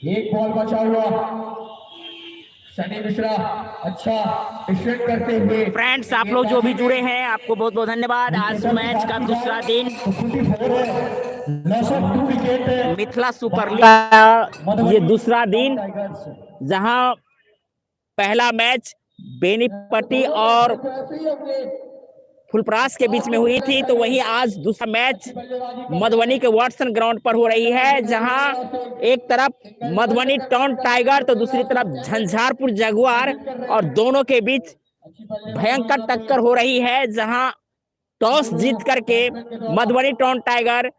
एक बॉल बचा हुआ, सनी मिश्रा अच्छा डिफेंड करते हुए। फ्रेंड्स, आप लोग जो भी जुड़े हैं आपको बहुत बहुत धन्यवाद। आज मैच का दूसरा दिन मिथिला सुपर लीग का ये दूसरा दिन, जहां पहला मैच बेनीपट्टी और फुलपरास के बीच में हुई थी, तो वहीं आज दूसरा मैच मधुबनी के वाटसन ग्राउंड पर हो रही है, जहां एक तरफ मधुबनी टाउन टाइगर तो दूसरी तरफ झंझारपुर जगुआर, और दोनों के बीच भयंकर टक्कर हो रही है। जहां टॉस जीत करके मधुबनी टाउन टाइगर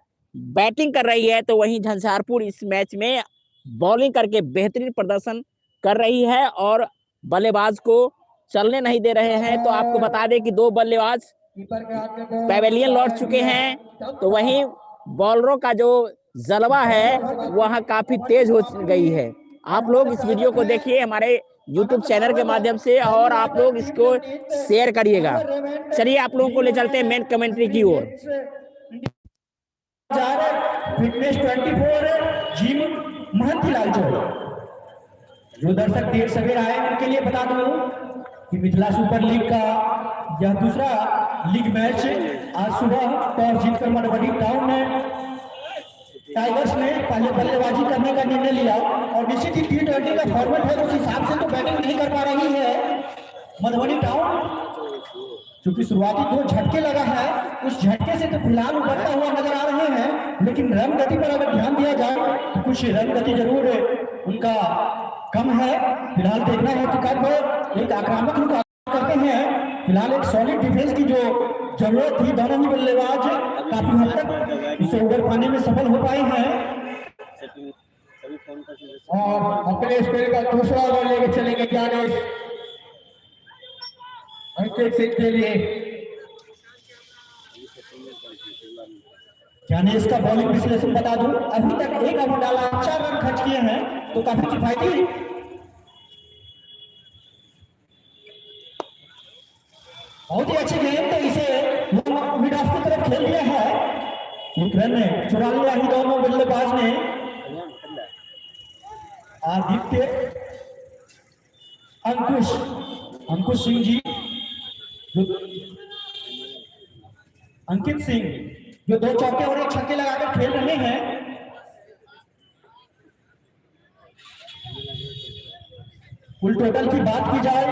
बैटिंग कर रही है, तो वहीं झंझारपुर इस मैच में बॉलिंग करके बेहतरीन प्रदर्शन कर रही है और बल्लेबाज को चलने नहीं दे रहे हैं। तो आपको बता दें कि दो बल्लेबाज पैवेलियन लौट चुके हैं, तो वहीं बॉलरों का जो जलवा है वह काफी तेज हो गई है। आप लोग इस वीडियो को देखिए हमारे YouTube चैनल के माध्यम से, और आप लोग इसको शेयर करिएगा। चलिए आप लोगों को ले चलते हैं मेन कमेंट्री की ओर। फिटनेस 24 जिम महंतीलाल जो दर्शक देर सवेर आए उनके लिए बता दूं कि मिथिला सुपर लीग का यह दूसरा लीग मैच आज सुबह टॉस जीतकर मधुबनी टाउन ने टाइगर्स ने पहले बल्लेबाजी करने का निर्णय लिया, और निश्चित ही T20 का फॉर्मेट है, उस हिसाब से तो बैटिंग नहीं कर पा रही है मधुबनी टाउन। क्योंकि शुरुआती दो झटके लगा है, उस झटके से तो फिलहाल उभरता हुआ नजर आ रहे हैं, लेकिन रन गति पर अगर ध्यान दिया जाए तो कुछ रन गति जरूर उनका कम है। फिलहाल देखना है कि कब एक आक्रामक रुख करते हैं। फिलहाल एक सॉलिड डिफेंस की जो जरूरत थी, दोनों ही बल्लेबाज काफी हद तक इसे उबर पाने में सफल हो पाए हैं, और अपने स्पेल का दूसरा ओवर लेके चलेंगे ज्ञानेश अंकित सिंह के लिए। ज्ञानेश का बॉलिंग विश्लेषण बता दूं, अभी तक एक ओवर डाला, 4 रन खर्च किए हैं, तो काफी किफायती बहुत ही अच्छी गेंद, तो इसे मिड ऑफ की तरफ खेल दिया है। एक रन चुरा लिया ही दोनों बल्लेबाज ने। आदित्य अंकुश सिंह जी, अंकित सिंह जो 2 चौके और 1 छक्के लगाकर खेल रहे हैं। कुल टोटल की बात की जाए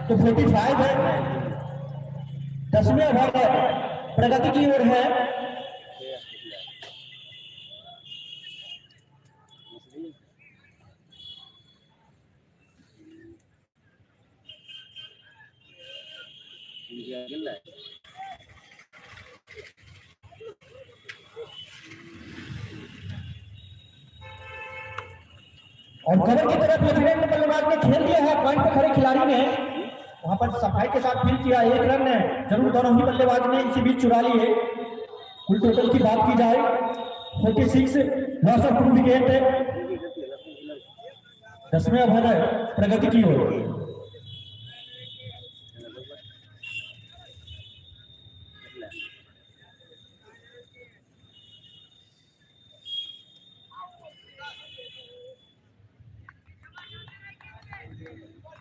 तो 45 है। 10वें ओवर प्रगति की ओर है। और कवर की तरफ लेफ्टिनेंट बल्लेबाज ने खेल दिया है, पॉइंट पर खड़े खिलाड़ी ने वहां पर सफाई के साथ फील किया। 1 रन जरूर दोनों ही बल्लेबाज ने इसी बीच चुरा लिए। कुल टोटल की बात की जाए 46 लॉस ऑफ 2 विकेट। 10वें ओवर प्रगति की ओर।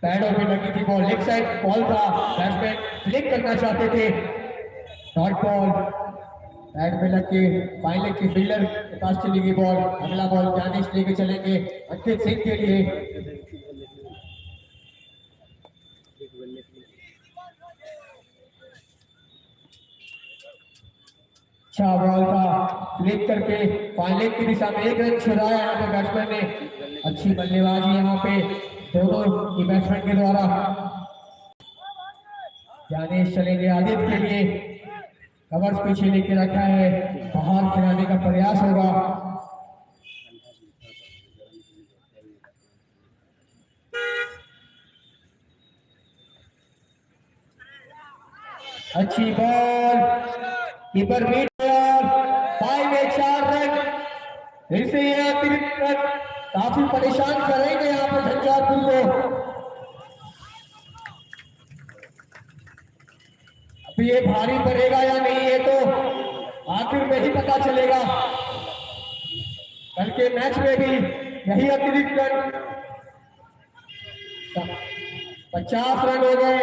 पैडों पे लगी थी बॉल, लेग साइड बॉल था, बैट्समैन फ्लिक करना चाहते थे, डॉट बॉल पैड में लग के फाइनल की फील्डर के पास चली गई बॉल। अगला बॉल ज्ञानेश लेके चलेंगे अंकित सिंह के लिए। अच्छा बॉल था, फ्लिक करके फाइनल की दिशा में 1 रन छुड़ाया यहाँ पे बैट्समैन ने। अच्छी बल्लेबाजी यहाँ पे दोनों की बैट्समैन के द्वारा। ज्ञानेश चलेंगे आदित्य के लिए, कवर्स पीछे लेके रखा है, बाहर खिलाने का प्रयास होगा। अच्छी बॉल, कीपर बीट गया, 4 रन। फिर से ये अतिरिक्त रन काफी परेशान करेंगे यहाँ पर झंझारपुर को। अब ये भारी पड़ेगा या नहीं, ये तो आखिर में ही पता चलेगा। कल के मैच में भी यही अतिरिक्त रन 50 रन हो गए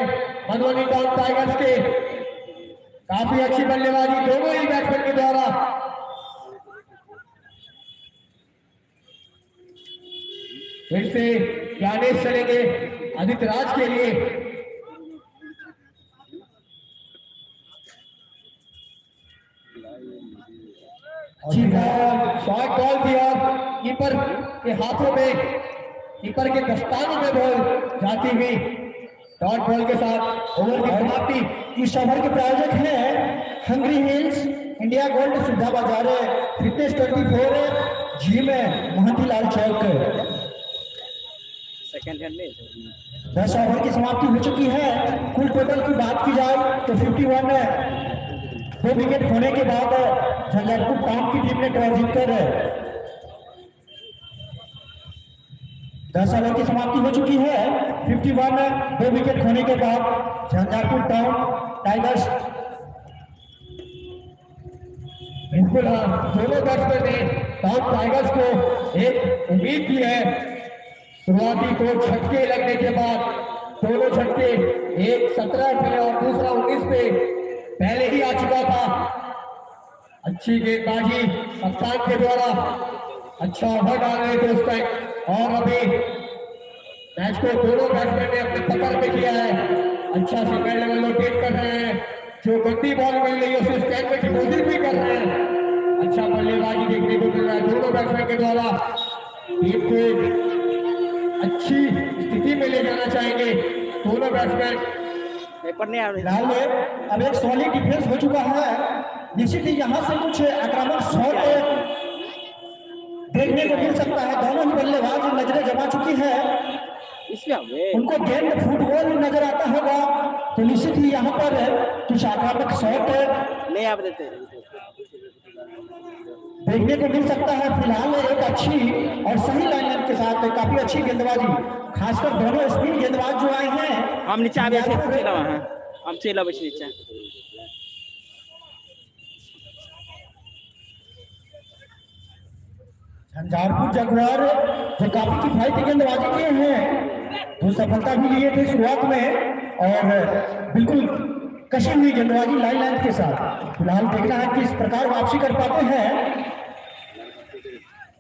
मधुबनी टाउन टाइगर्स के। काफी अच्छी बल्लेबाजी दोनों ही बैट्समैन के द्वारा। फिर से ज्ञानेश चलेंगे आदित्य राज के लिए। अच्छी बॉल, शॉर्ट बॉल थी और कीपर के हाथों में, कीपर के दस्तानों में बॉल जाती हुई डॉट बॉल के साथ ओवर की समाप्ति। इस ओवर के प्रायोजक हैं हंग्री हिल्स, इंडिया गोल्ड, सुधा बाजार, फिटनेस 24, जिम है महंती लाल चौक। 10 ओवर की समाप्ति हो चुकी है। कुल टोटल की बात की जाए तो 51 है। 2 विकेट होने के बाद झंझारपुर टाउन की टीम ने टॉस जीतकर 10 ओवर की समाप्ति हो चुकी है। 51 2 विकेट होने के बाद झंझारपुर टाउन टाइगर्स। बिल्कुल दोनों बैट्समैन ने टाउन टाइगर्स को एक उम्मीद दी है। शुरुआती 2 छक्के लगने के बाद दोनों छक्के, एक 17 पे और दूसरा 19 पे पहले ही आ चुका था। अच्छी गेंदबाजी कप्तान के द्वारा, अच्छा ओवर डाल रहे थे उस टाइम और अभी मैच को दोनों बैट्समैन ने अपनी पकड़ में किया है। अच्छा सिंगल लेवल रोटेट कर रहे हैं, जो गंदी बॉल मिल रही है उसे स्टैंड में डिपॉजिट भी कर रहे हैं। अच्छा बल्लेबाजी देखने को मिल रहा है दोनों बैट्समैन के द्वारा। टीम को अच्छी स्थिति में ले जाना चाहेंगे दोनों बैट्समैन। फिलहाल में अब एक सॉलिड डिफेंस हो चुका है। निश्चित ही यहाँ से कुछ आक्रामक शॉट देखने को मिल सकता है। दोनों ही बल्लेबाज नजरें जमा चुकी है, उनको गेंद फुटबॉल नजर आता होगा, तो निश्चित ही यहाँ पर कुछ आक्रामक शॉट देखने को मिल सकता है। फिलहाल एक अच्छी और सही लाइनअप के साथ काफी अच्छी गेंदबाजी, खासकर दोनों स्पिन गेंदबाज जो आए हैं। हम नीचे आ गए हम चला बस नीचे। झंझारपुर जगुआर जो काफी किफायती गेंदबाजी किए हैं, तो सफलता भी लिए थे शुरुआत में और बिल्कुल कशी हुई गेंदबाजी लाइन के साथ। फिलहाल देखना है कि इस प्रकार वापसी कर पाते हैं।